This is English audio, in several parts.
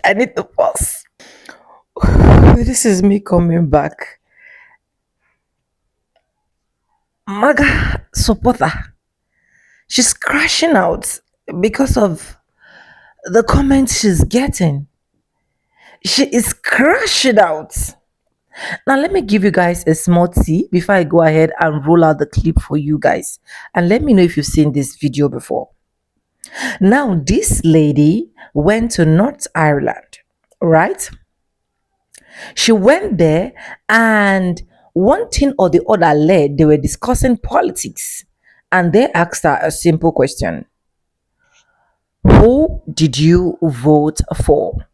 I need to pause. This is me coming back. Maga supporter. She's crashing out because of the comments she's getting. She is crashing out. Now, let me give you guys a small tea before I go ahead and roll out the clip for you guys. And let me know if you've seen this video before. Now, this lady went to North Ireland, right? She went there, and one thing or the other led, they were discussing politics. And they asked her a simple question: who did you vote for?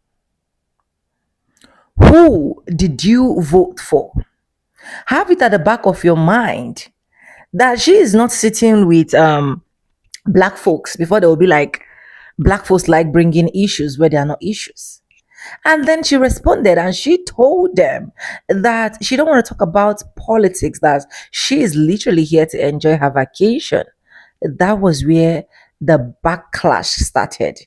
Who did you vote for? Have it at the back of your mind that she is not sitting with black folks before they will be like, black folks like bringing issues where there are no issues. And then she responded and she told them that she don't want to talk about politics, that she is literally here to enjoy her vacation. That was where the backlash started.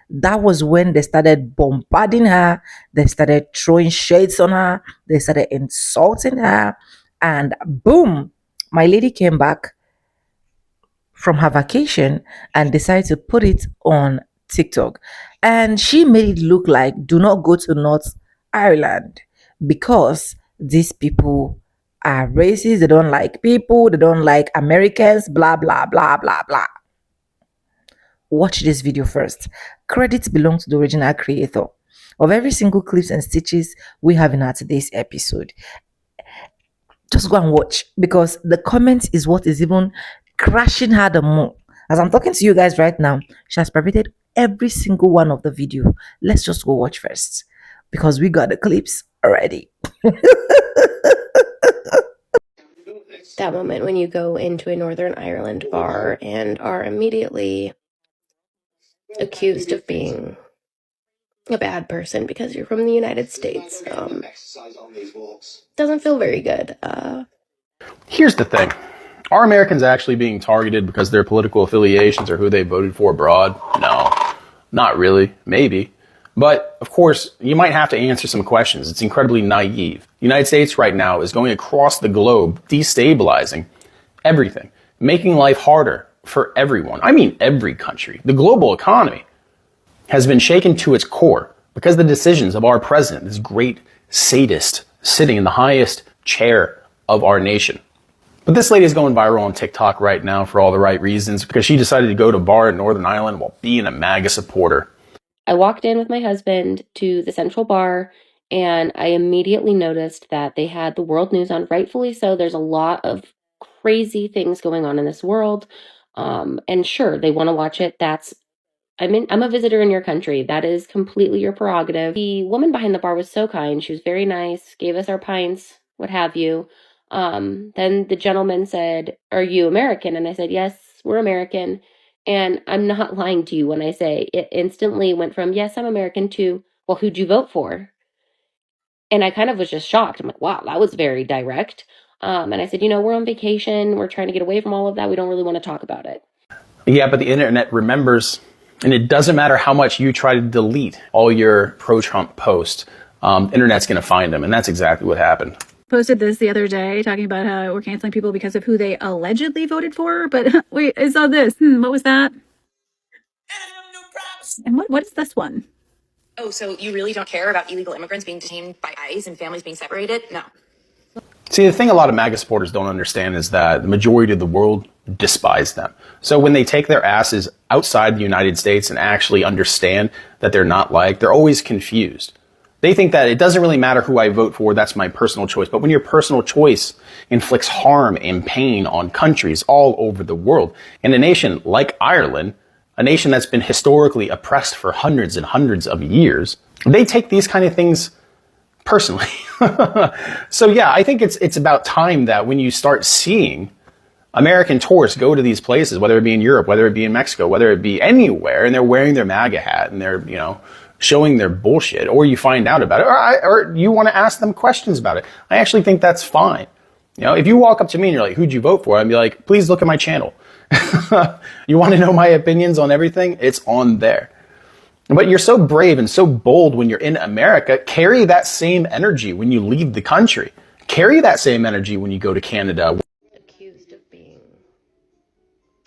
That was when they started bombarding her, they started throwing shades on her, they started insulting her, and boom, my lady came back from her vacation and decided to put it on TikTok. And she made it look like do not go to North Ireland because these people are racist, they don't like people, they don't like Americans, blah, blah, blah, blah, blah. Watch this video first. Credits belong to the original creator of every single clips and stitches we have in our today's episode. Just go and watch because the comments is what is even crashing her the more. As I'm talking to you guys right now, she has privated every single one of the video. Let's just go watch first because we got the clips already. That moment when you go into a Northern Ireland bar and are immediately accused of being a bad person because you're from the United States. Doesn't feel very good. Here's the thing. Are Americans actually being targeted because their political affiliations or who they voted for abroad? No, not really. Maybe. But, of course, you might have to answer some questions. It's incredibly naive. The United States right now is going across the globe, destabilizing everything, making life harder for everyone. I mean every country. The global economy has been shaken to its core because of the decisions of our president, this great sadist sitting in the highest chair of our nation. But this lady is going viral on TikTok right now for all the right reasons because she decided to go to a bar in Northern Ireland while being a MAGA supporter. I walked in with my husband to the central bar and I immediately noticed that they had the world news on, rightfully so. There's a lot of crazy things going on in this world. And sure, they want to watch it. I'm a visitor in your country. That is completely your prerogative. The woman behind the bar was so kind. She was very nice, gave us our pints, what have you. Then the gentleman said, "Are you American?" And I said, "Yes, we're American." And I'm not lying to you when I say it instantly went from, "Yes, I'm American," to, "Well, who'd you vote for?" And I kind of was just shocked. I'm like, wow, that was very direct. And I said, we're on vacation. We're trying to get away from all of that. We don't really want to talk about it. Yeah, but the internet remembers, and it doesn't matter how much you try to delete all your pro-Trump posts, internet's going to find them, and that's exactly what happened. Posted this the other day talking about how we're canceling people because of who they allegedly voted for. But wait, I saw this. What was that? And what is this one? Oh, so you really don't care about illegal immigrants being detained by ICE and families being separated? No. See, the thing a lot of MAGA supporters don't understand is that the majority of the world despise them. So when they take their asses outside the United States and actually understand that they're not liked, they're always confused. They think that it doesn't really matter who I vote for, that's my personal choice. But when your personal choice inflicts harm and pain on countries all over the world, in a nation like Ireland, a nation that's been historically oppressed for hundreds and hundreds of years, they take these kind of things personally. So yeah, I think it's about time that when you start seeing American tourists go to these places, whether it be in Europe, whether it be in Mexico, whether it be anywhere, and they're wearing their MAGA hat and they're, showing their bullshit, or you find out about it, or you want to ask them questions about it. I actually think that's fine. If you walk up to me and you're like, who'd you vote for? I'd be like, please look at my channel. You want to know my opinions on everything? It's on there. But you're so brave and so bold when you're in America. Carry that same energy when you leave the country. Carry that same energy when you go to Canada. Accused of being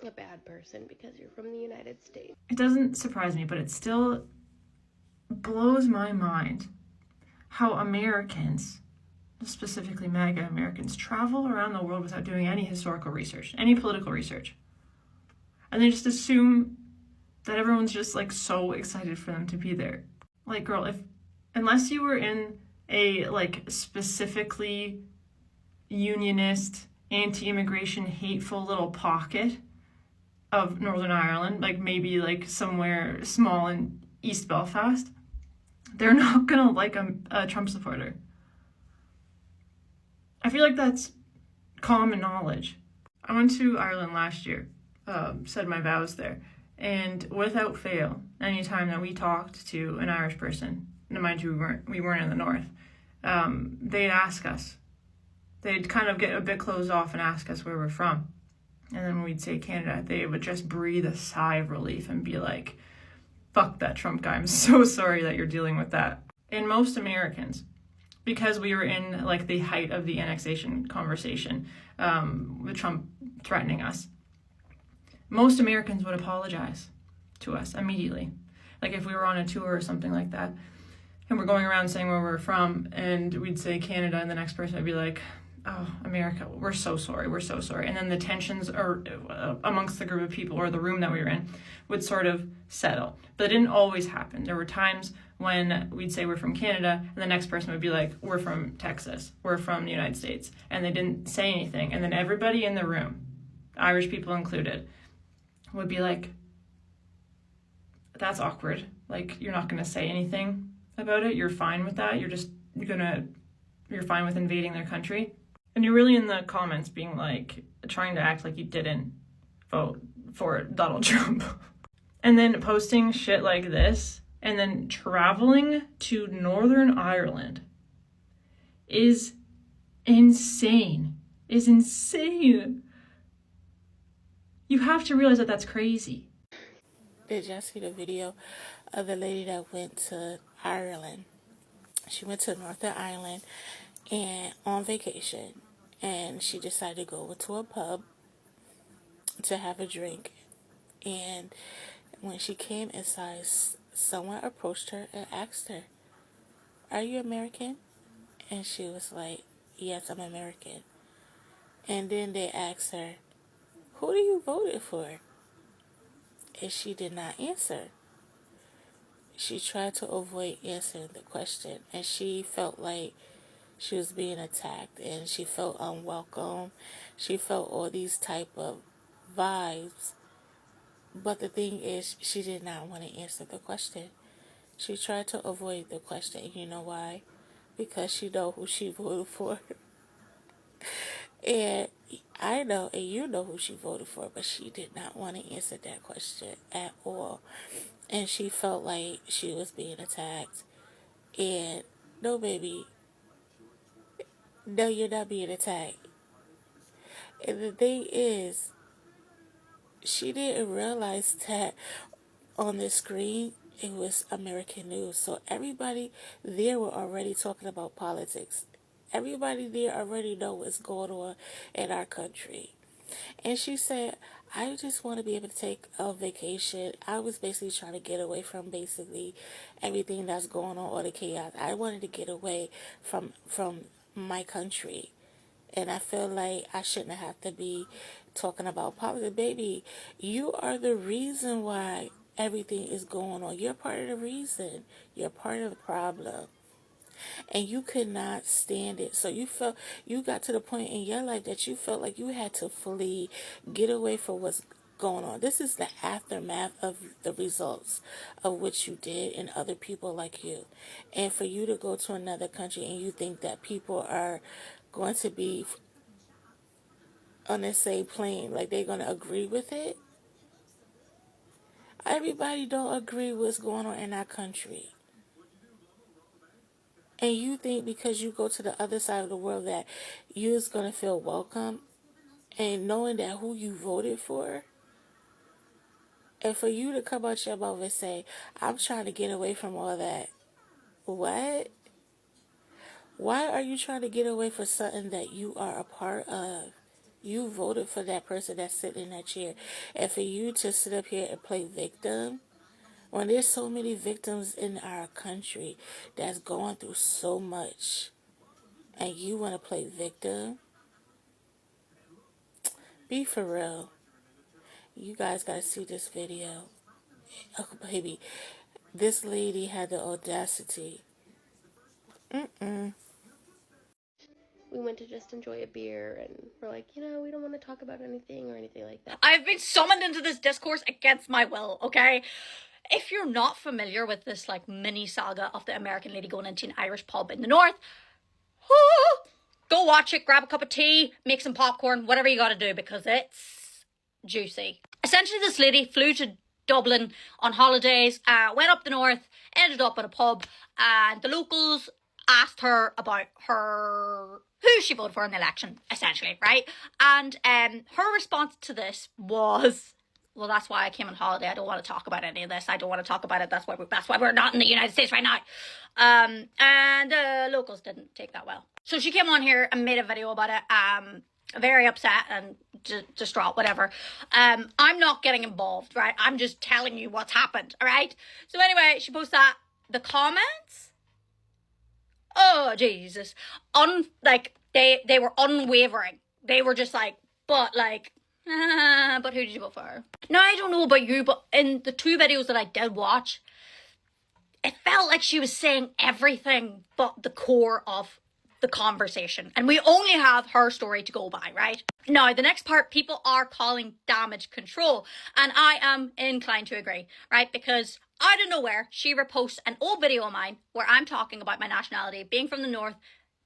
a bad person because you're from the United States. It doesn't surprise me, but it still blows my mind how Americans, specifically MAGA Americans, travel around the world without doing any historical research, any political research. And they just assume that everyone's just like so excited for them to be there. Like, girl, unless you were in a like specifically unionist, anti-immigration, hateful little pocket of Northern Ireland, like maybe like somewhere small in East Belfast, they're not gonna like a Trump supporter. I feel like that's common knowledge. I went to Ireland last year, said my vows there, and without fail, anytime that we talked to an Irish person, and mind you, we weren't in the north, they'd ask us. They'd kind of get a bit closed off and ask us where we're from. And then when we'd say Canada, they would just breathe a sigh of relief and be like, fuck that Trump guy, I'm so sorry that you're dealing with that. And most Americans, because we were in like the height of the annexation conversation, with Trump threatening us, most Americans would apologize to us immediately. Like if we were on a tour or something like that, and we're going around saying where we're from, and we'd say Canada, and the next person would be like, oh, America, we're so sorry. And then the tensions amongst the group of people or the room that we were in would sort of settle. But it didn't always happen. There were times when we'd say we're from Canada, and the next person would be like, we're from Texas, we're from the United States. And they didn't say anything. And then everybody in the room, Irish people included, would be like, that's awkward. Like, you're not going to say anything about it. You're fine with that. You're fine with invading their country. And you're really in the comments being like, trying to act like you didn't vote for Donald Trump. And then posting shit like this, and then traveling to Northern Ireland is insane. You have to realize that that's crazy. Did y'all see the video of the lady that went to Ireland? She went to Northern Ireland and on vacation, and she decided to go to a pub to have a drink. And when she came inside, someone approached her and asked her, "Are you American?" And she was like, "Yes, I'm American." And then they asked her, "Who do you voted for?" And she did not answer. She tried to avoid answering the question, and she felt like she was being attacked, and she felt unwelcome. She felt all these type of vibes. But the thing is, she did not want to answer the question. She tried to avoid the question. You know why? Because she know who she voted for. And I know, and you know who she voted for, but she did not want to answer that question at all. And she felt like she was being attacked. And no, baby, no, you're not being attacked. And the thing is, she didn't realize that on the screen it was American news. So everybody there were already talking about politics. Everybody there already know what's going on in our country. And she said, I just want to be able to take a vacation. I was basically trying to get away from basically everything that's going on, all the chaos. I wanted to get away from my country. And I feel like I shouldn't have to be talking about politics. Baby, you are the reason why everything is going on. You're part of the reason. You're part of the problem. And you could not stand it. So you got to the point in your life that you felt like you had to flee, get away from what's going on. This is the aftermath of the results of what you did and other people like you. And for you to go to another country and you think that people are going to be on the same plane, like they're going to agree with it. Everybody don't agree with what's going on in our country. And you think because you go to the other side of the world that you're going to feel welcome and knowing that who you voted for. And for you to come out your mouth and say, I'm trying to get away from all that. What? Why are you trying to get away from something that you are a part of? You voted for that person that's sitting in that chair. And for you to sit up here and play victim, when there's so many victims in our country that's going through so much, and you want to play victim, be for real. You guys got to see this video. Oh, baby. This lady had the audacity. We went to just enjoy a beer, and we're like, we don't want to talk about anything or anything like that. I've been summoned into this discourse against my will, okay? If you're not familiar with this, like, mini saga of the American lady going into an Irish pub in the north, go watch it, grab a cup of tea, make some popcorn, whatever you gotta do, because it's juicy. Essentially, this lady flew to Dublin on holidays, went up the north, ended up at a pub, and the locals asked her about who she voted for in the election, essentially, right? And her response to this was, well, that's why I came on holiday. I don't want to talk about any of this. I don't want to talk about it. That's why we're not in the United States right now. And locals didn't take that well. So she came on here and made a video about it. Very upset and distraught, whatever. I'm not getting involved, right? I'm just telling you what's happened, all right? So anyway, she posted that. The comments, oh Jesus, they were unwavering. They were just like, but who did you vote for? Now, I don't know about you, but in the two videos that I did watch, it felt like she was saying everything but the core of the conversation. And we only have her story to go by, right? Now, the next part, people are calling damage control. And I am inclined to agree, right? Because out of nowhere, she reposts an old video of mine where I'm talking about my nationality, being from the north,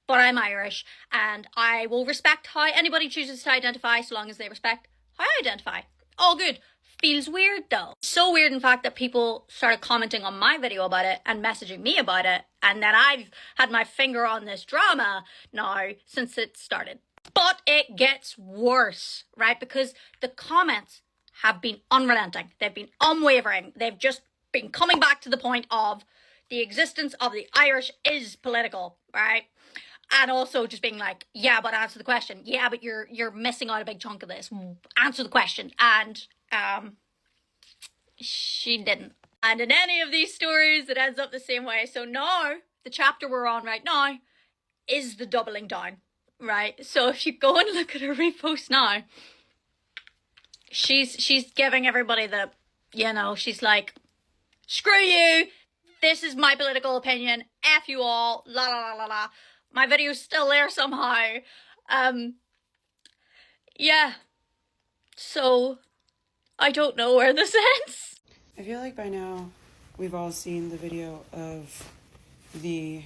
but I'm Irish. And I will respect how anybody chooses to identify so long as they respect how I identify. All good. Feels weird though. So weird, in fact, that people started commenting on my video about it and messaging me about it, and that I've had my finger on this drama now since it started. But it gets worse, right? Because the comments have been unrelenting. They've been unwavering. They've just been coming back to the point of the existence of the Irish is political, right? And also just being like, yeah, but answer the question. Yeah, but you're missing out a big chunk of this. Answer the question. And she didn't. And in any of these stories, it ends up the same way. So now, the chapter we're on right now is the doubling down, right? So if you go and look at her repost now, she's giving everybody the, she's like, screw you, this is my political opinion, F you all, la la la la la. My video's still there somehow. Yeah. So, I don't know where this ends. I feel like by now we've all seen the video of the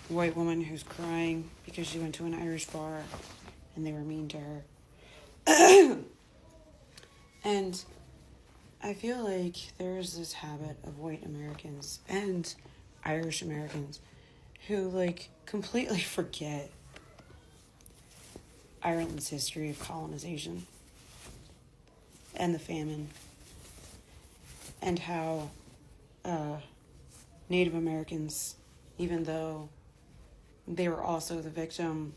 white woman who's crying because she went to an Irish bar and they were mean to her. And I feel like there's this habit of white Americans and Irish Americans who completely forget Ireland's history of colonization and the famine, and how Native Americans, even though they were also the victim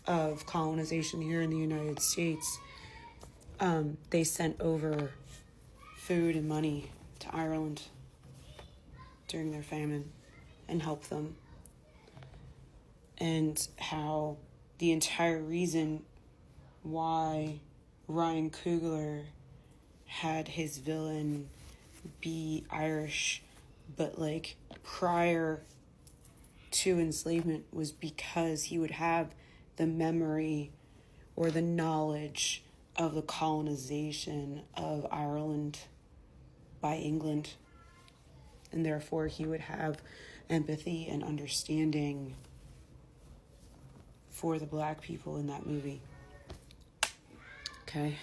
of colonization here in the United States, they sent over food and money to Ireland during their famine and helped them. And how the entire reason why Ryan Coogler had his villain be Irish, but prior to enslavement, was because he would have the memory or the knowledge of the colonization of Ireland by England. And therefore, he would have empathy and understanding for the black people in that movie. Okay.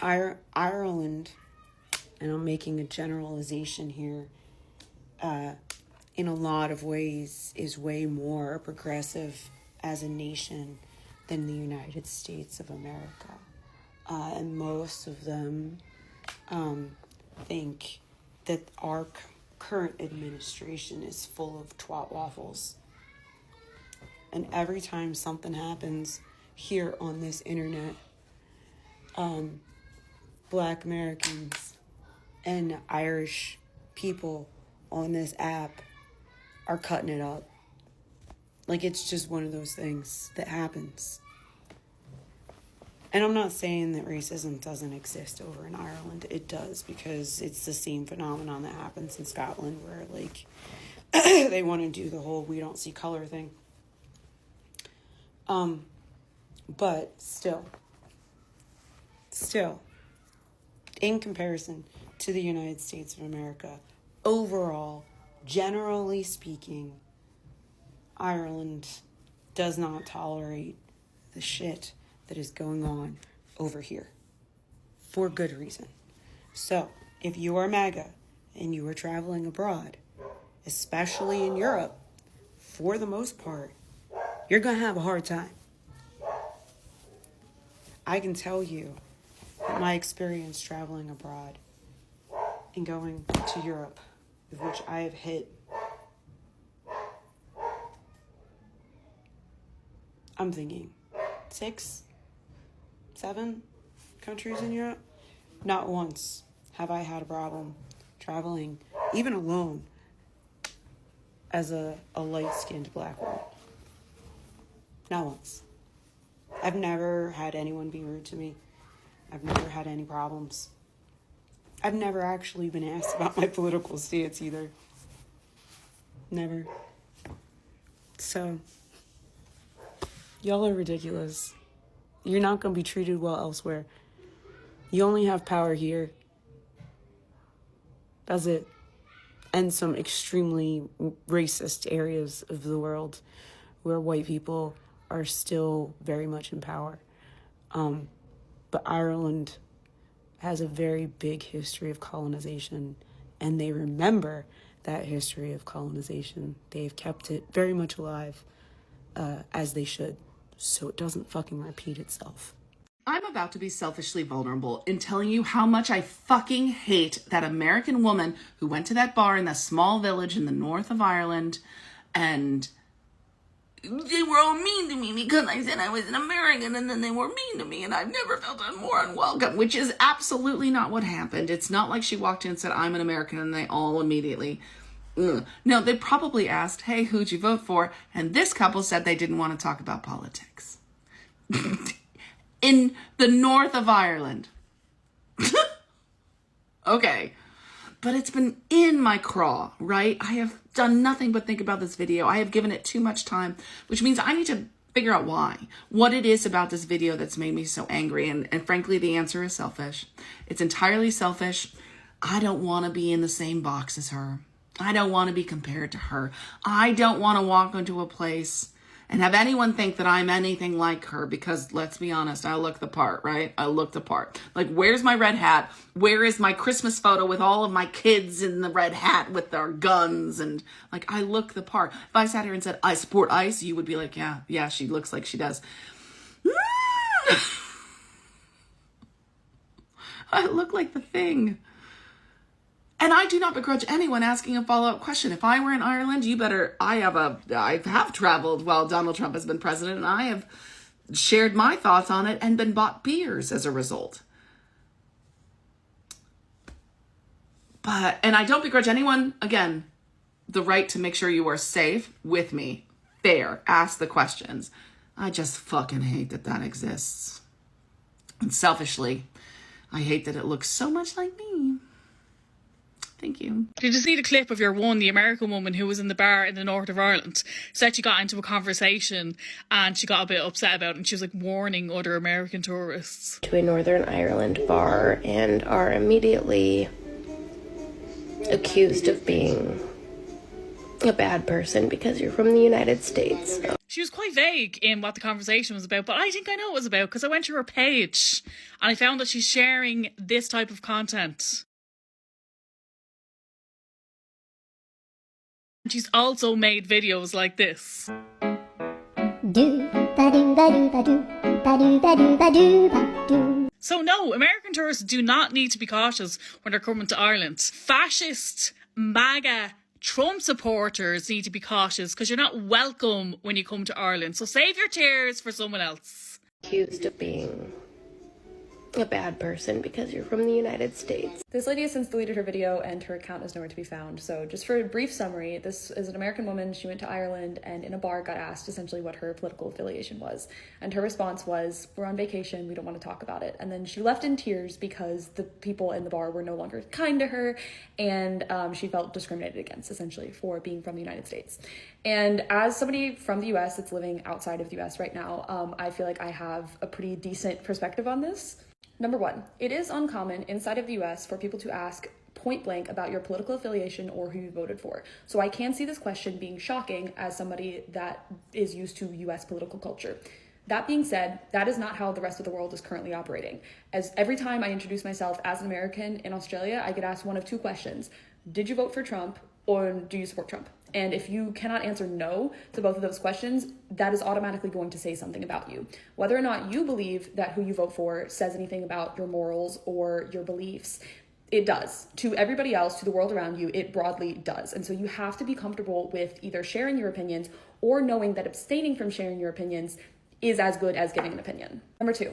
Ireland, and I'm making a generalization here, in a lot of ways is way more progressive as a nation than the United States of America. And most of them think that our current administration is full of twat waffles. And every time something happens here on this internet, Black Americans and Irish people on this app are cutting it up. Like, it's just one of those things that happens. And I'm not saying that racism doesn't exist over in Ireland. It does, because it's the same phenomenon that happens in Scotland where, like, they want to do the whole we don't see color thing. But still, in comparison to the United States of America, overall, generally speaking, Ireland does not tolerate the shit that is going on over here for good reason. So, if you are MAGA and you are traveling abroad, especially in Europe, for the most part, you're going to have a hard time. I can tell you that my experience traveling abroad and going to Europe, of which I have hit, I'm thinking 6, 7 countries in Europe. Not once have I had a problem traveling, even alone, as a light-skinned black woman. Not once. I've never had anyone be rude to me. I've never had any problems. I've never actually been asked about my political stance either. Never. So, y'all are ridiculous. You're not going to be treated well elsewhere. You only have power here. That's it. And some extremely racist areas of the world where white people are still very much in power. But Ireland has a very big history of colonization, and they remember that history of colonization. They've kept it very much alive, as they should, so it doesn't fucking repeat itself. I'm about to be selfishly vulnerable in telling you how much I fucking hate that American woman who went to that bar in that small village in the north of Ireland, and they were all mean to me because I said I was an American, and then they were mean to me, and I've never felt more unwelcome, which is absolutely not what happened. It's not like she walked in and said, I'm an American, and they all immediately... No, they probably asked, hey, who'd you vote for? And this couple said they didn't want to talk about politics. In the north of Ireland. Okay. But it's been in my craw, right? I have done nothing but think about this video. I have given it too much time, which means I need to figure out why. What it is about this video that's made me so angry. And frankly, the answer is selfish. It's entirely selfish. I don't want to be in the same box as her. I don't want to be compared to her. I don't want to walk into a place and have anyone think that I'm anything like her, because let's be honest, I look the part, right? I look the part. Like, where's my red hat? Where is my Christmas photo with all of my kids in the red hat with their guns? And like, I look the part. If I sat here and said, I support ICE, you would be like, yeah, she looks like she does. I look like the thing. And I do not begrudge anyone asking a follow-up question. If I were in Ireland, I have traveled while Donald Trump has been president, and I have shared my thoughts on it and been bought beers as a result. And I don't begrudge anyone, again, the right to make sure you are safe with me. Fair. Ask the questions. I just fucking hate that exists. And selfishly, I hate that it looks so much like me. Thank you. Did you see the clip of the American woman who was in the bar in the north of Ireland? Said she got into a conversation and she got a bit upset about it, and she was like warning other American tourists. To a Northern Ireland bar and are immediately accused of being a bad person because you're from the United States. She was quite vague in what the conversation was about, but I think I know what it was about because I went to her page and I found that she's sharing this type of content. She's also made videos like this. So no, American tourists do not need to be cautious when they're coming to Ireland. Fascist, MAGA, Trump supporters need to be cautious because you're not welcome when you come to Ireland. So save your tears for someone else. Accused of being a bad person because you're from the United States. This lady has since deleted her video and her account is nowhere to be found. So just for a brief summary, this is an American woman. She went to Ireland and in a bar got asked essentially what her political affiliation was. And her response was, "We're on vacation, we don't want to talk about it." And then she left in tears because the people in the bar were no longer kind to her and she felt discriminated against essentially for being from the United States. And as somebody from the US that's living outside of the US right now, I feel like I have a pretty decent perspective on this. Number one, it is uncommon inside of the US for people to ask point blank about your political affiliation or who you voted for. So I can see this question being shocking as somebody that is used to US political culture. That being said, that is not how the rest of the world is currently operating. As every time I introduce myself as an American in Australia, I get asked one of two questions. Did you vote for Trump or do you support Trump? And if you cannot answer no to both of those questions, that is automatically going to say something about you. Whether or not you believe that who you vote for says anything about your morals or your beliefs, it does. To everybody else, to the world around you, it broadly does. And so you have to be comfortable with either sharing your opinions or knowing that abstaining from sharing your opinions is as good as giving an opinion. Number two,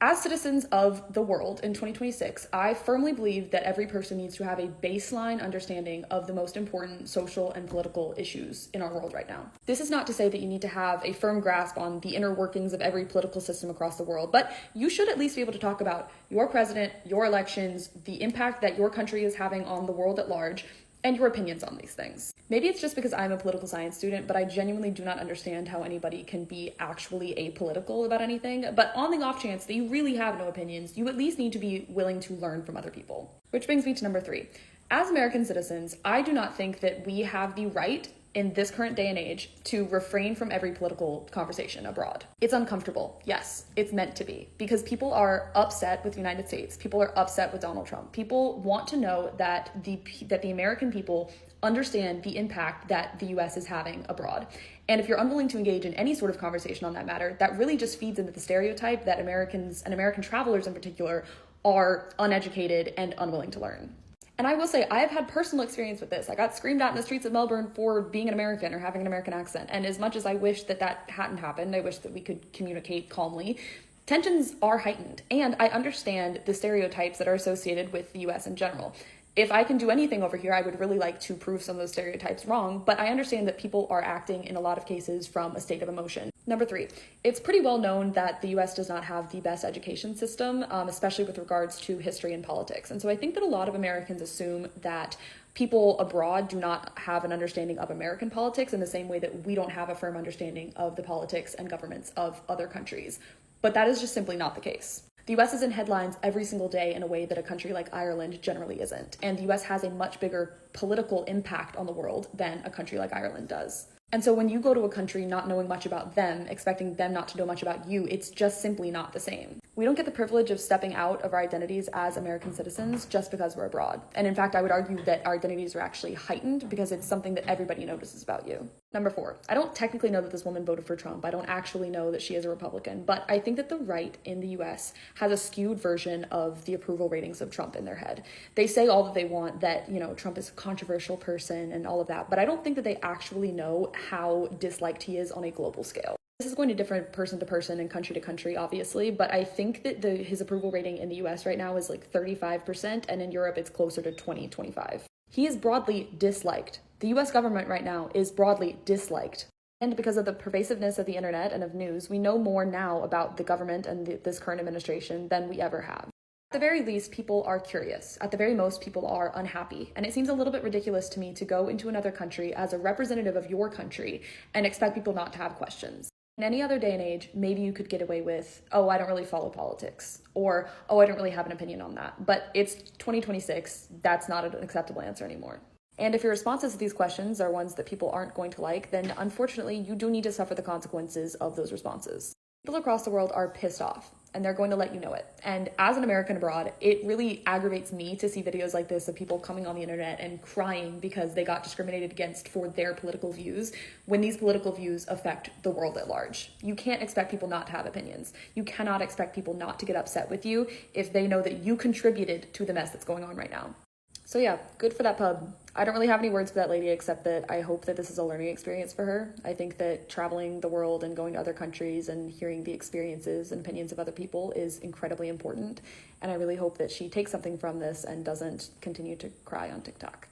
as citizens of the world in 2026, I firmly believe that every person needs to have a baseline understanding of the most important social and political issues in our world right now. This is not to say that you need to have a firm grasp on the inner workings of every political system across the world, but you should at least be able to talk about your president, your elections, the impact that your country is having on the world at large, and your opinions on these things. Maybe it's just because I'm a political science student, but I genuinely do not understand how anybody can be actually apolitical about anything. But on the off chance that you really have no opinions, you at least need to be willing to learn from other people. Which brings me to number three. As American citizens, I do not think that we have the right in this current day and age to refrain from every political conversation abroad. It's uncomfortable. Yes, it's meant to be because people are upset with the United States. People are upset with Donald Trump. People want to know that the American people understand the impact that the US is having abroad. And if you're unwilling to engage in any sort of conversation on that matter, that really just feeds into the stereotype that Americans and American travelers in particular are uneducated and unwilling to learn. And I will say, I have had personal experience with this. I got screamed at in the streets of Melbourne for being an American or having an American accent. And as much as I wish that that hadn't happened, I wish that we could communicate calmly, tensions are heightened. And I understand the stereotypes that are associated with the US in general. If I can do anything over here, I would really like to prove some of those stereotypes wrong, but I understand that people are acting in a lot of cases from a state of emotion. Number three, it's pretty well known that the US does not have the best education system, especially with regards to history and politics. And so I think that a lot of Americans assume that people abroad do not have an understanding of American politics in the same way that we don't have a firm understanding of the politics and governments of other countries. But that is just simply not the case. The US is in headlines every single day in a way that a country like Ireland generally isn't. And the US has a much bigger political impact on the world than a country like Ireland does. And so when you go to a country not knowing much about them, expecting them not to know much about you, it's just simply not the same. We don't get the privilege of stepping out of our identities as American citizens just because we're abroad. And in fact, I would argue that our identities are actually heightened because it's something that everybody notices about you. Number four, I don't technically know that this woman voted for Trump. I don't actually know that she is a Republican, but I think that the right in the US has a skewed version of the approval ratings of Trump in their head. They say all that they want, that, Trump is a controversial person and all of that, but I don't think that they actually know how disliked he is on a global scale. This is going to differ person to person and country to country, obviously, but I think that his approval rating in the US right now is like 35%, and in Europe it's closer to 20-25. He is broadly disliked. The US government right now is broadly disliked. And because of the pervasiveness of the internet and of news, we know more now about the government and this current administration than we ever have. At the very least, people are curious. At the very most, people are unhappy. And it seems a little bit ridiculous to me to go into another country as a representative of your country and expect people not to have questions. In any other day and age, maybe you could get away with, oh, I don't really follow politics, or, oh, I don't really have an opinion on that. But it's 2026, that's not an acceptable answer anymore. And if your responses to these questions are ones that people aren't going to like, then unfortunately, you do need to suffer the consequences of those responses. People across the world are pissed off, and they're going to let you know it. And as an American abroad, it really aggravates me to see videos like this of people coming on the internet and crying because they got discriminated against for their political views, when these political views affect the world at large. You can't expect people not to have opinions. You cannot expect people not to get upset with you if they know that you contributed to the mess that's going on right now. So yeah, good for that pub. I don't really have any words for that lady except that I hope that this is a learning experience for her. I think that traveling the world and going to other countries and hearing the experiences and opinions of other people is incredibly important. And I really hope that she takes something from this and doesn't continue to cry on TikTok.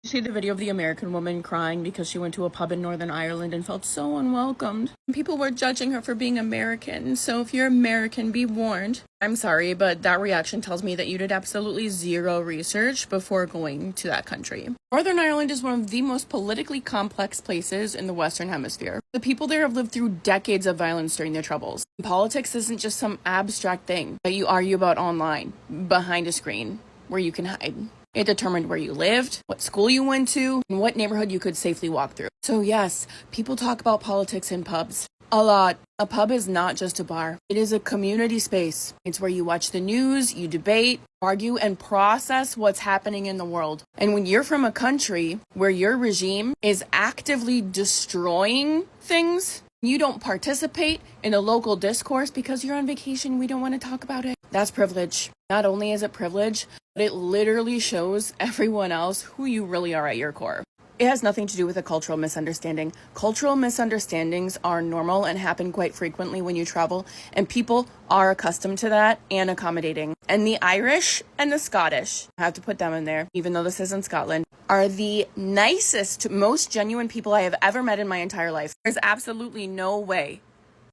You see the video of the American woman crying because she went to a pub in Northern Ireland and felt so unwelcomed. People were judging her for being American, so if you're American, be warned. I'm sorry, but that reaction tells me that you did absolutely zero research before going to that country. Northern Ireland is one of the most politically complex places in the Western Hemisphere. The people there have lived through decades of violence during their troubles. Politics isn't just some abstract thing that you argue about online, behind a screen, where you can hide. It determined where you lived, what school you went to, and what neighborhood you could safely walk through. So yes, people talk about politics in pubs. A lot. A pub is not just a bar. It is a community space. It's where you watch the news, you debate, argue, and process what's happening in the world. And when you're from a country where your regime is actively destroying things, you don't participate in a local discourse because you're on vacation, we don't want to talk about it. That's privilege. Not only is it privilege, but it literally shows everyone else who you really are at your core. It has nothing to do with a cultural misunderstanding. Cultural misunderstandings are normal and happen quite frequently when you travel, and people are accustomed to that and accommodating. And the Irish and the Scottish, I have to put them in there, even though this isn't Scotland, are the nicest, most genuine people I have ever met in my entire life. There's absolutely no way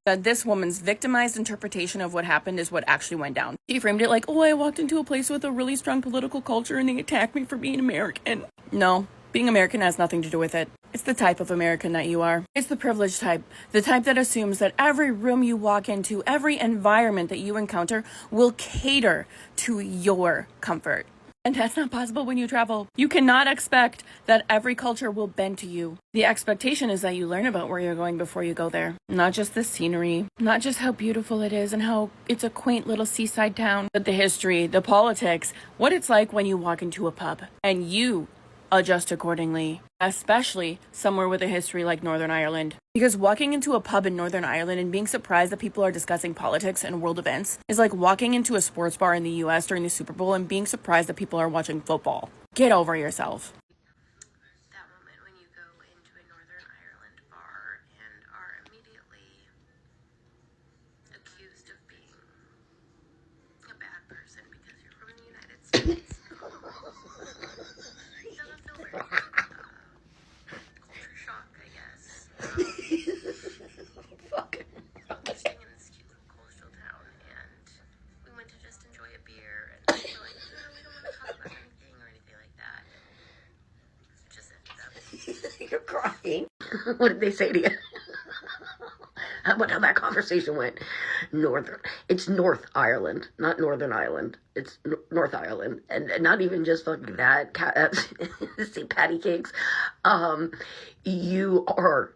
that this woman's victimized interpretation of what happened is what actually went down. She framed it like, oh, I walked into a place with a really strong political culture and they attacked me for being American. No, being American has nothing to do with it. It's the type of American that you are. It's the privileged type. The type that assumes that every room you walk into, every environment that you encounter will cater to your comfort. And that's not possible when you travel. You cannot expect that every culture will bend to you. The expectation is that you learn about where you're going before you go there. Not just the scenery, not just how beautiful it is and how it's a quaint little seaside town, but the history, the politics, what it's like when you walk into a pub. And you adjust accordingly, especially somewhere with a history like Northern Ireland. Because walking into a pub in Northern Ireland and being surprised that people are discussing politics and world events is like walking into a sports bar in the US during the Super Bowl and being surprised that people are watching football. Get over yourself. That moment when you go into a Northern Ireland bar and are immediately accused of being a bad person because you're from the United States. It doesn't feel very good. Culture shock, I guess. Fucking Staying in this cute little coastal town, and we went to just enjoy a beer, and we were like, no, we don't want to talk about anything or anything like that. It just ended up. You're crying. What did they say to you? How about how that conversation went? It's North Ireland, not Northern Ireland. It's North Ireland, and not even just fucking that. Say patty cakes. You are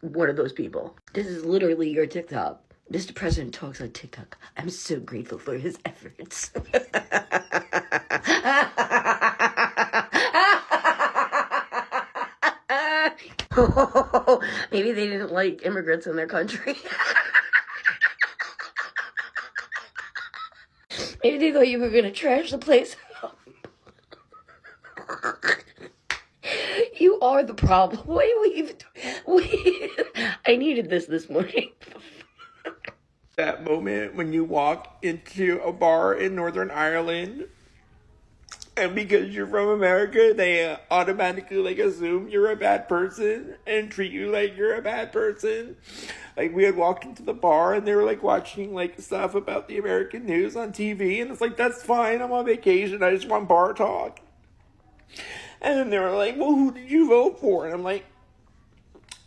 one of those people. This is literally your TikTok. Mr. President talks on TikTok. I'm so grateful for his efforts. Maybe they didn't like immigrants in their country. Maybe they thought you were going to trash the place. You are the problem. Why are we even... I needed this morning. That moment when you walk into a bar in Northern Ireland And because you're from America, they automatically like assume you're a bad person and treat you like you're a bad person. Like we had walked into the bar and they were like watching like stuff about the American news on TV, and it's like, that's fine, I'm on vacation, I just want bar talk. And then they were like, well, who did you vote for? And I'm like,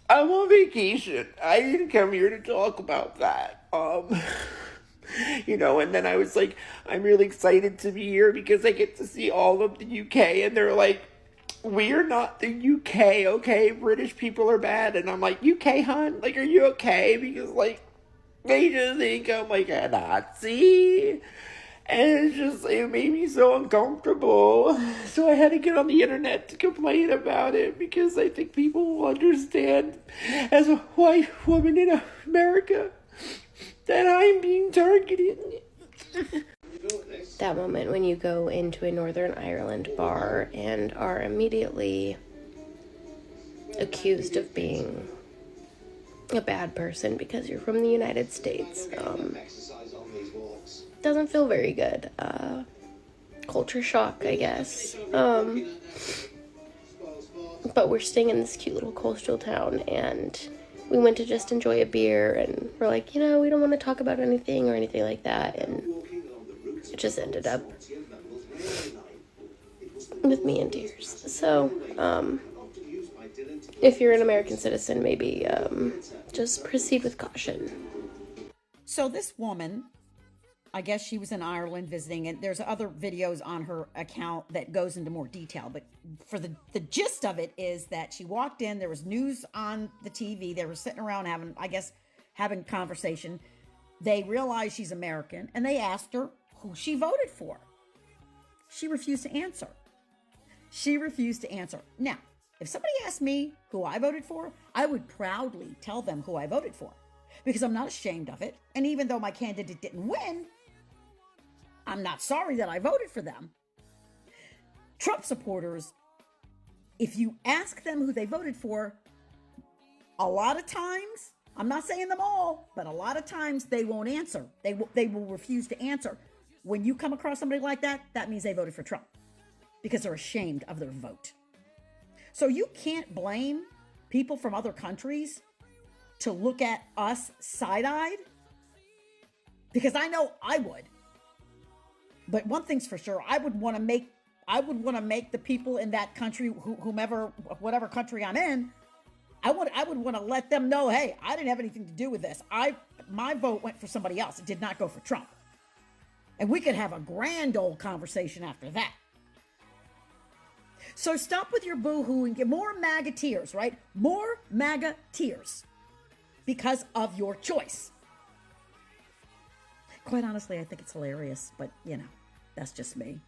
I'm on vacation. I didn't come here to talk about that. And then I was like, I'm really excited to be here because I get to see all of the UK. And they're like, we're not the UK, okay? British people are bad. And I'm like, UK, hon? Like, are you okay? Because, like, they just think I'm like a Nazi. And it made me so uncomfortable. So I had to get on the internet to complain about it because I think people will understand, as a white woman in America, that I'm being targeted. That moment when you go into a Northern Ireland bar and are immediately accused of being a bad person because you're from the United States, doesn't feel very good. Culture shock, I guess. But we're staying in this cute little coastal town, and we went to just enjoy a beer, and we're like, we don't want to talk about anything or anything like that, and it just ended up with me in tears. So, if you're an American citizen, maybe just proceed with caution. So this woman, I guess she was in Ireland visiting, and there's other videos on her account that goes into more detail, but for the gist of it is that she walked in, there was news on the TV, they were sitting around having conversation. They realized she's American, and they asked her who she voted for. She refused to answer. Now, if somebody asked me who I voted for, I would proudly tell them who I voted for, because I'm not ashamed of it, and even though my candidate didn't win, I'm not sorry that I voted for them. Trump supporters, if you ask them who they voted for, a lot of times, I'm not saying them all, but a lot of times they won't answer. They will refuse to answer. When you come across somebody like that, that means they voted for Trump because they're ashamed of their vote. So you can't blame people from other countries to look at us side-eyed, because I know I would. But one thing's for sure, I would want to make the people in that country, whatever country I'm in, I would want to let them know, hey, I didn't have anything to do with this. My vote went for somebody else. It did not go for Trump. And we could have a grand old conversation after that. So stop with your boo-hoo and get more MAGA tears, right? More MAGA tears because of your choice. Quite honestly, I think it's hilarious, but that's just me.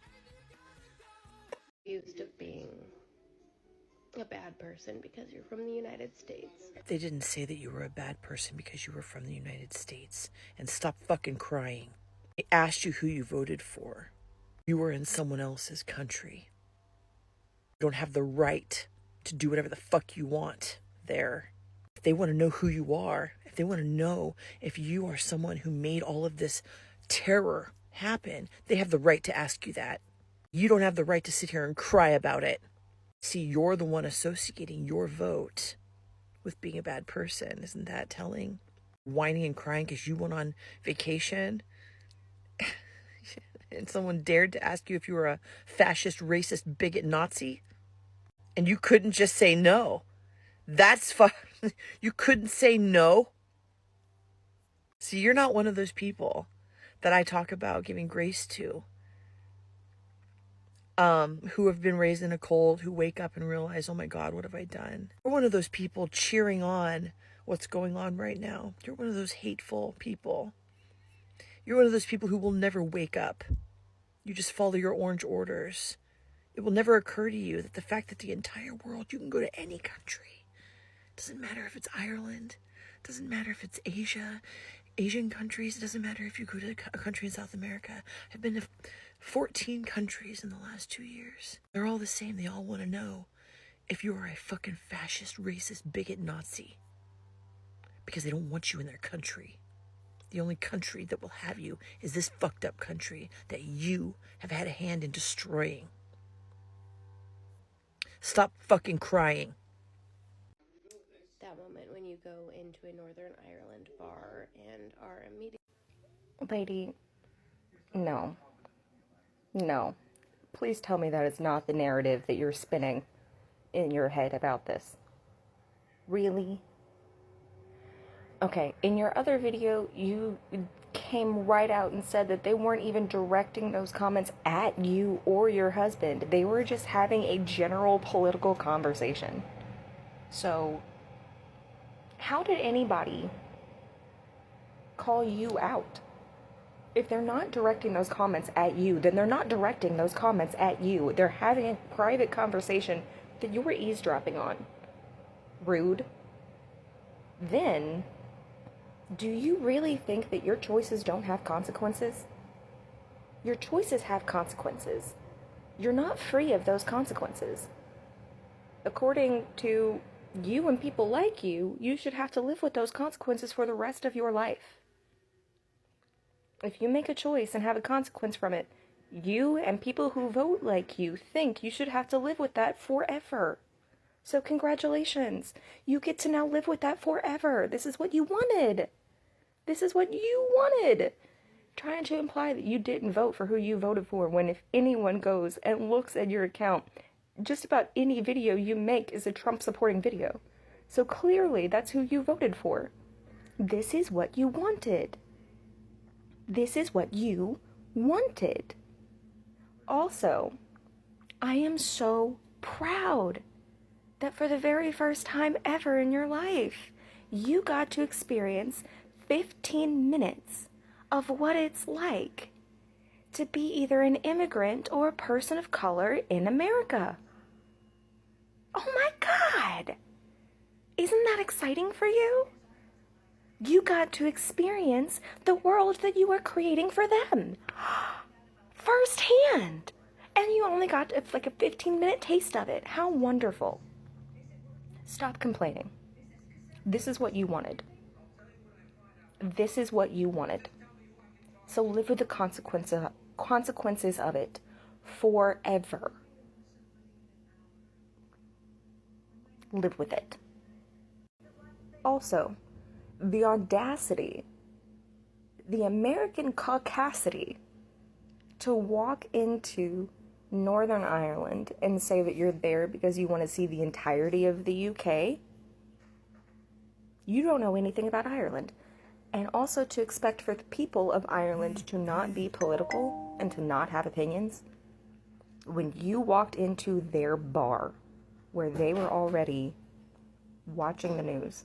Accused of being a bad person because you're from the United States. They didn't say that you were a bad person because you were from the United States. And stop fucking crying. They asked you who you voted for. You were in someone else's country. You don't have the right to do whatever the fuck you want there. If they want to know who you are, if they want to know if you are someone who made all of this terror happen, they have the right to ask you that. You don't have the right to sit here and cry about it. See, you're the one associating your vote with being a bad person. Isn't that telling? Whining and crying because you went on vacation and someone dared to ask you if you were a fascist, racist, bigot Nazi, and you couldn't just say no. You couldn't say no. See, you're not one of those people that I talk about giving grace to, who have been raised in a cult, who wake up and realize, oh my God, what have I done? You're one of those people cheering on what's going on right now. You're one of those hateful people. You're one of those people who will never wake up. You just follow your orange orders. It will never occur to you that the fact that the entire world, you can go to any country. Doesn't matter if it's Ireland. Doesn't matter if it's Asian countries. It doesn't matter if you go to a country in South America. I've been to 14 countries in the last 2 years. They're all the same. They all want to know if you are a fucking fascist, racist, bigot Nazi. Because they don't want you in their country. The only country that will have you is this fucked up country that you have had a hand in destroying. Stop fucking crying. That moment when you go into a Northern Ireland bar and are immediately... Lady, no. No. Please tell me that is not the narrative that you're spinning in your head about this. Really? Okay, in your other video, you came right out and said that they weren't even directing those comments at you or your husband. They were just having a general political conversation. So, how did anybody call you out? If they're not directing those comments at you, then they're not directing those comments at you. They're having a private conversation that you were eavesdropping on. Rude. Then, do you really think that your choices don't have consequences? Your choices have consequences. You're not free of those consequences. According to you and people like you, you should have to live with those consequences for the rest of your life. If you make a choice and have a consequence from it, you and people who vote like you think you should have to live with that forever. So congratulations. You get to now live with that forever. This is what you wanted. This is what you wanted. Trying to imply that you didn't vote for who you voted for when if anyone goes and looks at your account, just about any video you make is a Trump supporting video. So clearly that's who you voted for. This is what you wanted. This is what you wanted. Also, I am so proud that for the very first time ever in your life, you got to experience 15 minutes of what it's like to be either an immigrant or a person of color in America. Oh my God! Isn't that exciting for you? You got to experience the world that you are creating for them firsthand. And you only got like a 15-minute taste of it. How wonderful. Stop complaining. This is what you wanted. This is what you wanted. So live with the consequences of it forever. Live with it. Also, the audacity, the American caucasity to walk into Northern Ireland and say that you're there because you want to see the entirety of the UK. You don't know anything about Ireland. And also to expect for the people of Ireland to not be political and to not have opinions. When you walked into their bar where they were already watching the news,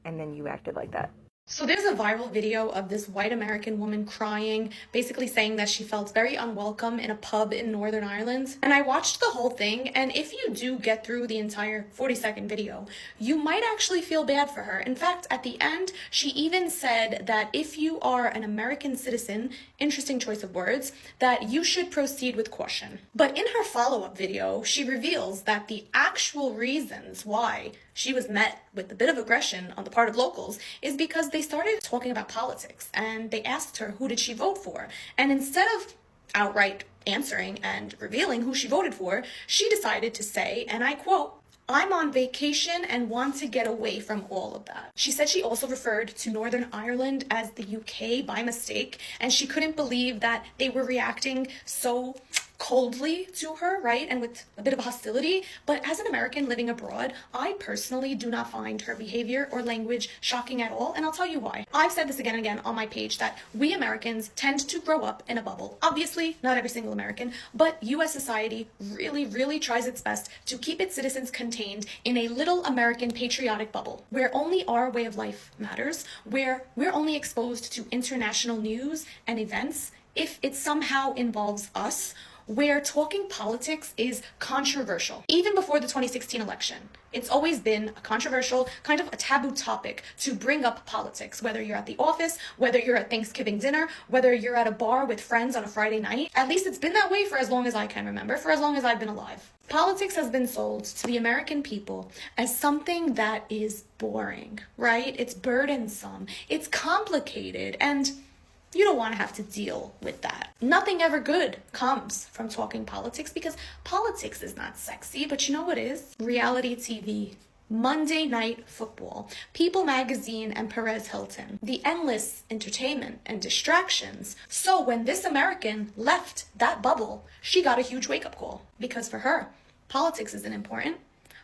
and then you acted like that. So there's a viral video of this white American woman crying, basically saying that she felt very unwelcome in a pub in Northern Ireland. And I watched the whole thing, and if you do get through the entire 40-second video, you might actually feel bad for her. In fact, at the end, she even said that if you are an American citizen, interesting choice of words, that you should proceed with caution. But in her follow-up video, she reveals that the actual reasons why she was met with a bit of aggression on the part of locals is because they started talking about politics, and they asked her who did she vote for. And instead of outright answering and revealing who she voted for, she decided to say, and I quote, "I'm on vacation and want to get away from all of that." She said she also referred to Northern Ireland as the UK by mistake, and she couldn't believe that they were reacting so coldly to her, right? And with a bit of hostility. But as an American living abroad, I personally do not find her behavior or language shocking at all. And I'll tell you why. I've said this again and again on my page that we Americans tend to grow up in a bubble. Obviously, not every single American, but US society really tries its best to keep its citizens contained in a little American patriotic bubble where only our way of life matters, where we're only exposed to international news and events if it somehow involves us, where talking politics is controversial. Even before the 2016 election, it's always been a controversial, kind of a taboo topic to bring up politics, whether you're at the office, whether you're at Thanksgiving dinner, whether you're at a bar with friends on a Friday night. At least it's been that way for as long as I can remember, for as long as I've been alive. Politics has been sold to the American people as something that is boring, right? It's burdensome, it's complicated, and You don't want to have to deal with that. Nothing ever good comes from talking politics because politics is not sexy, but you know what is? Reality TV. Monday Night Football, People Magazine, and Perez Hilton. The endless entertainment and distractions. So when this American left that bubble, she got a huge wake-up call. Because for her, politics isn't important.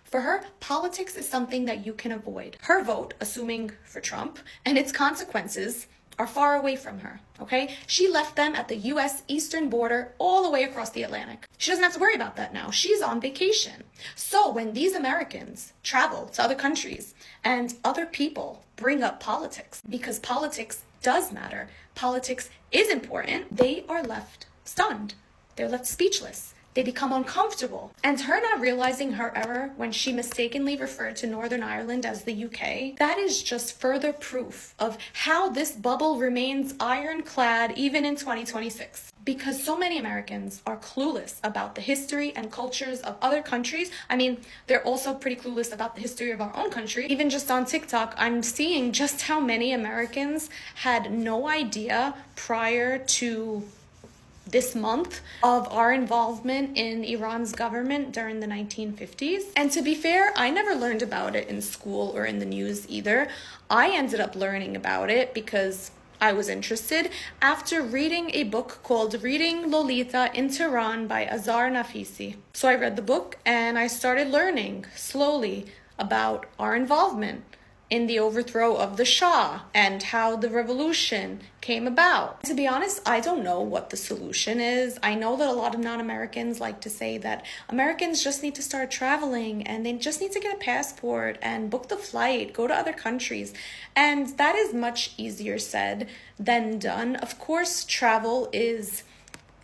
For her, politics is something that you can avoid. Her vote, assuming for Trump, and its consequences are far away from her, okay? She left them at the US eastern border all the way across the Atlantic. She doesn't have to worry about that now. She's on vacation. So when these Americans travel to other countries and other people bring up politics, because politics does matter, politics is important, they are left stunned. They're left speechless. They become uncomfortable. And her not realizing her error when she mistakenly referred to Northern Ireland as the UK, that is just further proof of how this bubble remains ironclad even in 2026. Because so many Americans are clueless about the history and cultures of other countries. I mean, they're also pretty clueless about the history of our own country. Even just on TikTok, I'm seeing just how many Americans had no idea prior to this month of our involvement in Iran's government during the 1950s. And to be fair, I never learned about it in school or in the news either. I ended up learning about it because I was interested after reading a book called Reading Lolita in Tehran by Azar Nafisi. So I read the book and I started learning slowly about our involvement in the overthrow of the Shah and how the revolution came about. To be honest, I don't know what the solution is. I know that a lot of non-Americans like to say that Americans just need to start traveling and they just need to get a passport and book the flight, go to other countries. And that is much easier said than done. Of course, travel is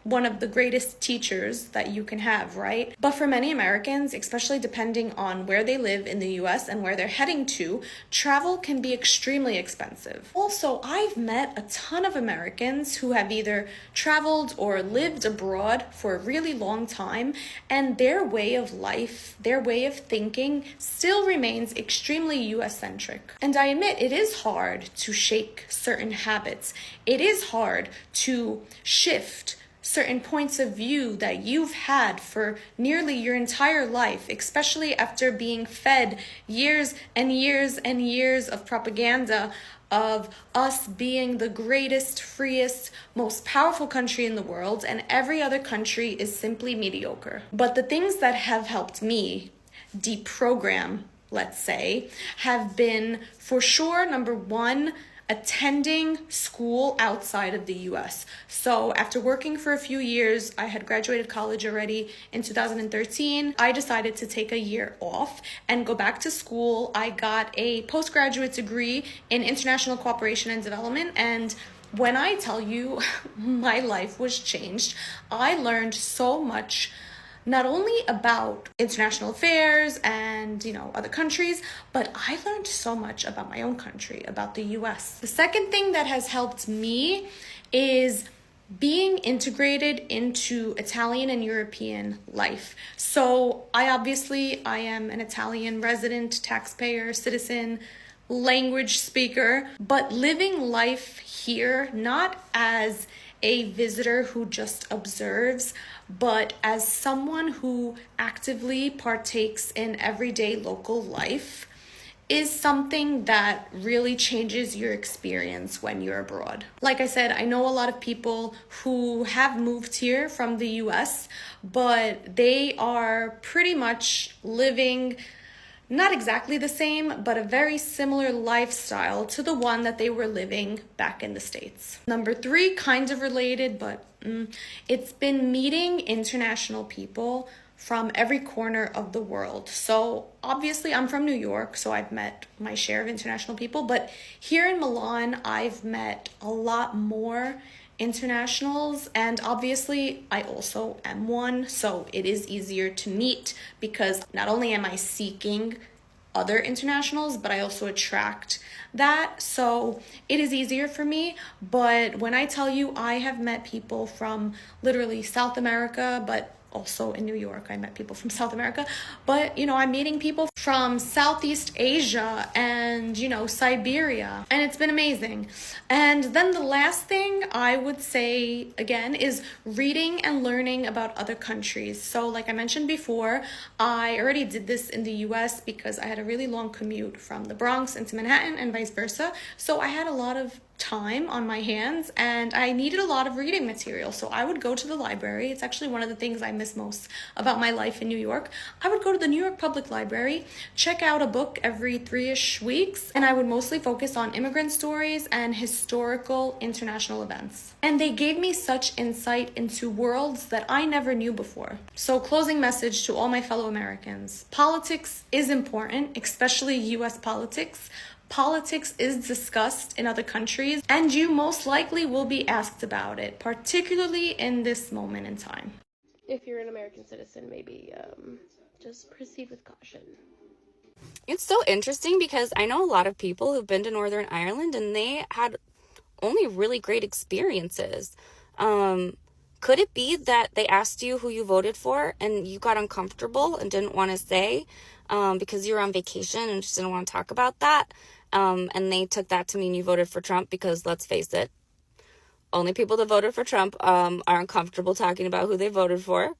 one of the greatest teachers that you can have, right? But for many Americans, especially depending on where they live in the US and where they're heading to, travel can be extremely expensive. Also, I've met a ton of Americans who have either traveled or lived abroad for a really long time, and their way of life, their way of thinking still remains extremely US-centric. And I admit it is hard to shake certain habits. It is hard to shift certain points of view that you've had for nearly your entire life, especially after being fed years and years and years of propaganda of us being the greatest, freest, most powerful country in the world, and every other country is simply mediocre. But the things that have helped me deprogram, let's say, have been for sure, number one, attending school outside of the US. So after working for a few years, I had graduated college already in 2013. I decided to take a year off and go back to school. I got a postgraduate degree in international cooperation and development, and when I tell you my life was changed, I learned so much not only about international affairs and, other countries, but I learned so much about my own country, about the US. The second thing that has helped me is being integrated into Italian and European life. So I am an Italian resident, taxpayer, citizen, language speaker, but living life here, not as a visitor who just observes, but as someone who actively partakes in everyday local life, is something that really changes your experience when you're abroad. Like I said, I know a lot of people who have moved here from the US, but they are pretty much living not exactly the same, but a very similar lifestyle to the one that they were living back in the States. Number three, kind of related, but it's been meeting international people from every corner of the world. So obviously I'm from New York, so I've met my share of international people, but here in Milan, I've met a lot more internationals, and obviously I also am one, so it is easier to meet because not only am I seeking other internationals, but I also attract that, so it is easier for me. But when I tell you I have met people from literally South America, but also in New York. I met people from South America, but I'm meeting people from Southeast Asia and, Siberia, and it's been amazing. And then the last thing I would say again is reading and learning about other countries. So like I mentioned before, I already did this in the US because I had a really long commute from the Bronx into Manhattan and vice versa. So I had a lot of time on my hands and I needed a lot of reading material. So I would go to the library. It's actually one of the things I miss most about my life in New York. I would go to the New York Public Library, check out a book every 3-ish weeks, and I would mostly focus on immigrant stories and historical international events. And they gave me such insight into worlds that I never knew before. So closing message to all my fellow Americans. Politics is important, especially US politics. Politics is discussed in other countries, and you most likely will be asked about it, particularly in this moment in time. If you're an American citizen, maybe just proceed with caution. It's so interesting because I know a lot of people who've been to Northern Ireland and they had only really great experiences. Could it be that they asked you who you voted for and you got uncomfortable and didn't want to say because you were on vacation and just didn't want to talk about that? And they took that to mean you voted for Trump because, let's face it, only people that voted for Trump are uncomfortable talking about who they voted for.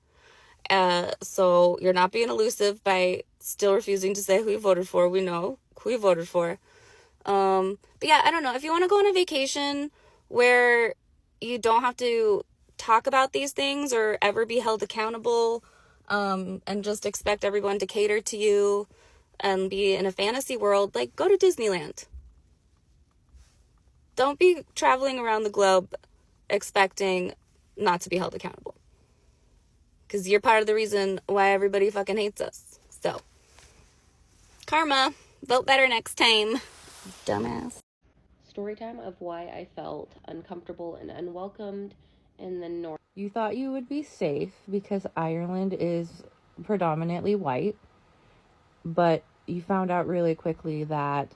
So you're not being elusive by still refusing to say who you voted for. We know who you voted for. But yeah, I don't know. If you want to go on a vacation where you don't have to talk about these things or ever be held accountable, and just expect everyone to cater to you and be in a fantasy world, like, go to Disneyland. Don't be traveling around the globe expecting not to be held accountable. Because you're part of the reason why everybody fucking hates us. So, karma. Vote better next time. Dumbass. Story time of why I felt uncomfortable and unwelcomed in the North. You thought you would be safe because Ireland is predominantly white, but you found out really quickly that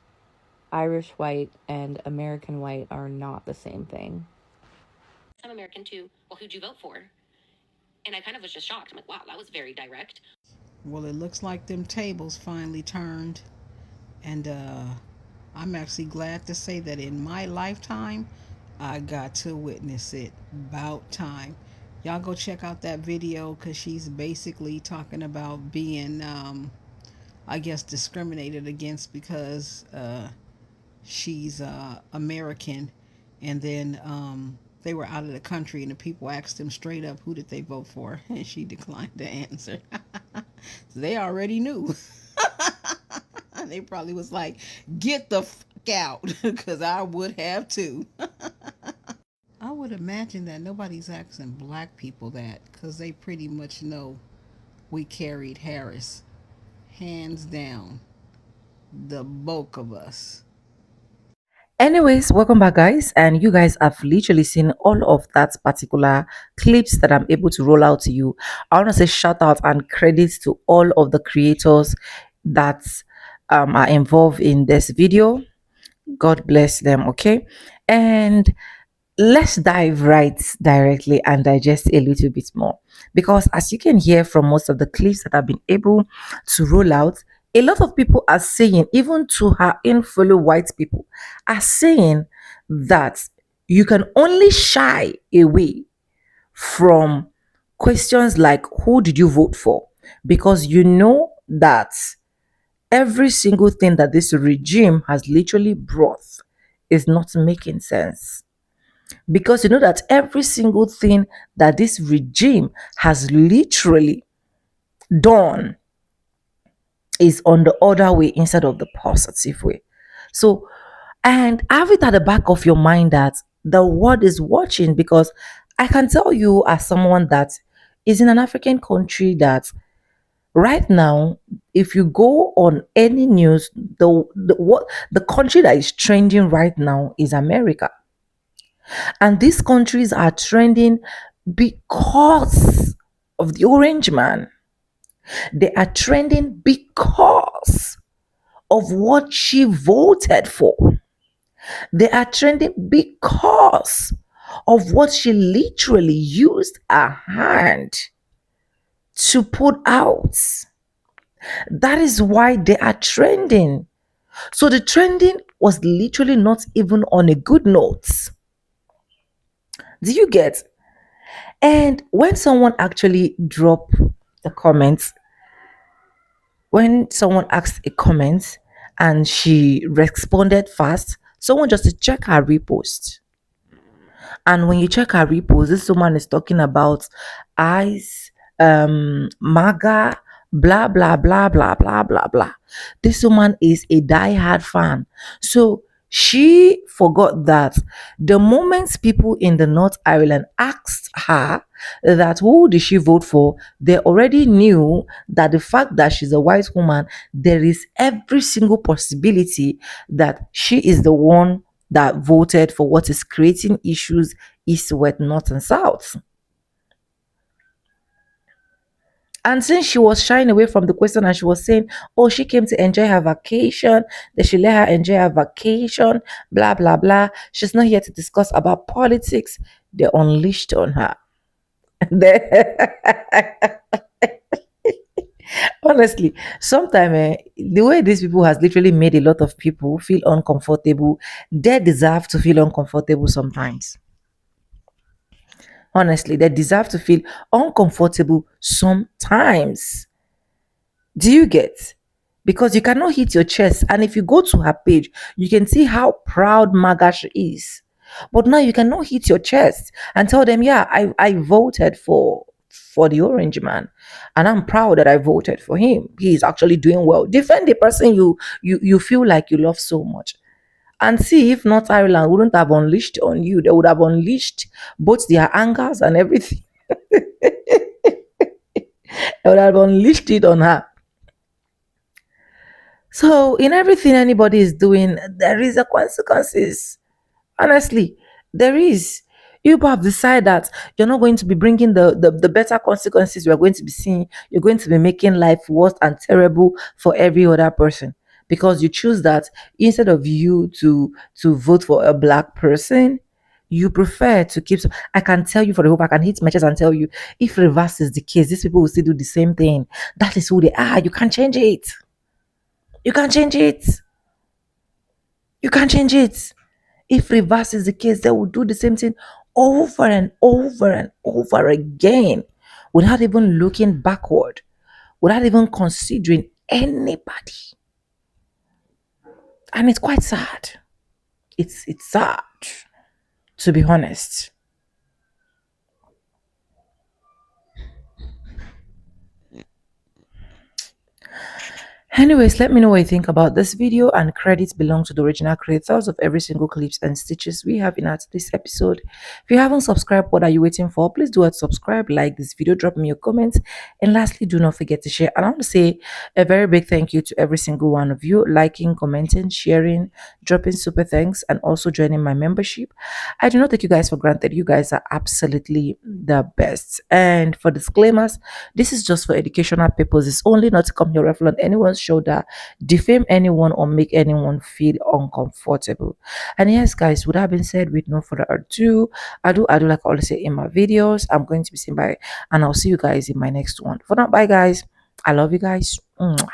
Irish white and American white are not the same thing. I'm American too. Well, who'd you vote for? And I kind of was just shocked. I'm like, wow, that was very direct. Well, it looks like them tables finally turned. And I'm actually glad to say that in my lifetime, I got to witness it. About time. Y'all go check out that video because she's basically talking about being, I guess, discriminated against because she's American. And then they were out of the country and the people asked them straight up who did they vote for, and she declined to answer. So they already knew. They probably was like, get the fuck out, because I would have too. I would imagine that nobody's asking black people that because they pretty much know we carried Harris. Hands down. The bulk of us. Anyways, welcome back, guys. And you guys have literally seen all of that particular clips that I'm able to roll out to you. I want to say shout out and credits to all of the creators that are involved in this video. God bless them, okay? And let's dive right directly and digest a little bit more, because as you can hear from most of the clips that I've been able to roll out, a lot of people are saying, even to her in fellow white people, are saying that you can only shy away from questions like who did you vote for, because you know that every single thing that this regime has literally brought is not making sense, because you know that every single thing that this regime has literally done is on the other way instead of the positive way. So, and have it at the back of your mind that the world is watching, because I can tell you, as someone that is in an African country, that right now, if you go on any news, the country that is trending right now is America. And these countries are trending because of the orange man. They are trending because of what she voted for. They are trending because of what she literally used her hand to put out. That is why they are trending. So the trending was literally not even on a good note. Do you get? And when someone actually drop the comments, when someone asked a comment and she responded fast, someone just to check her repost. And when you check her repost, this woman is talking about eyes, MAGA, blah blah blah blah blah blah blah. This woman is a die-hard fan. So she forgot that the moment people in the North Ireland asked her that who did she vote for, they already knew that the fact that she's a white woman, there is every single possibility that she is the one that voted for what is creating issues east, west, north, and south. And since she was shying away from the question and she was saying, oh, she came to enjoy her vacation, they should let her enjoy her vacation, blah, blah, blah. She's not here to discuss about politics. They unleashed on her. Honestly, sometimes the way these people has literally made a lot of people feel uncomfortable, they deserve to feel uncomfortable sometimes. Honestly, they deserve to feel uncomfortable sometimes. Do you get? Because you cannot hit your chest. And if you go to her page, you can see how proud MAGA she is. But now you cannot hit your chest and tell them, yeah, I voted for the orange man. And I'm proud that I voted for him. He is actually doing well. Defend the person you feel like you love so much. And see if North Ireland wouldn't have unleashed on you, they would have unleashed both their angers and everything. They would have unleashed it on her. So in everything anybody is doing, there is a consequences. Honestly, there is. You have decided that you're not going to be bringing the better consequences you're going to be seeing. You're going to be making life worse and terrible for every other person because you choose that instead of you to vote for a black person, you prefer to keep. I can tell you for the hope I can hit my chest and tell you if reverse is the case, these people will still do the same thing. That is who they are. You can't change it. You can't change it. You can't change it. If reverse is the case, they will do the same thing over and over and over again without even looking backward, without even considering anybody. And it's quite sad. It's sad, to be honest. Anyways, let me know what you think about this video, and credits belong to the original creators of every single clips and stitches we have in our this episode. If you haven't subscribed, what are you waiting for? Please do subscribe, like this video, drop me your comments, and lastly, do not forget to share. And I want to say a very big thank you to every single one of you liking, commenting, sharing, dropping super thanks, and also joining my membership. I do not take you guys for granted. You guys are absolutely the best. And for disclaimers, this is just for educational purposes only, not to come here revel on anyone's shoulder, defame anyone, or make anyone feel uncomfortable. And yes, guys, with that being said, with no further ado, I do like I always say in my videos, I'm going to be saying bye, and I'll see you guys in my next one. For now, bye guys. I love you guys. Mwah.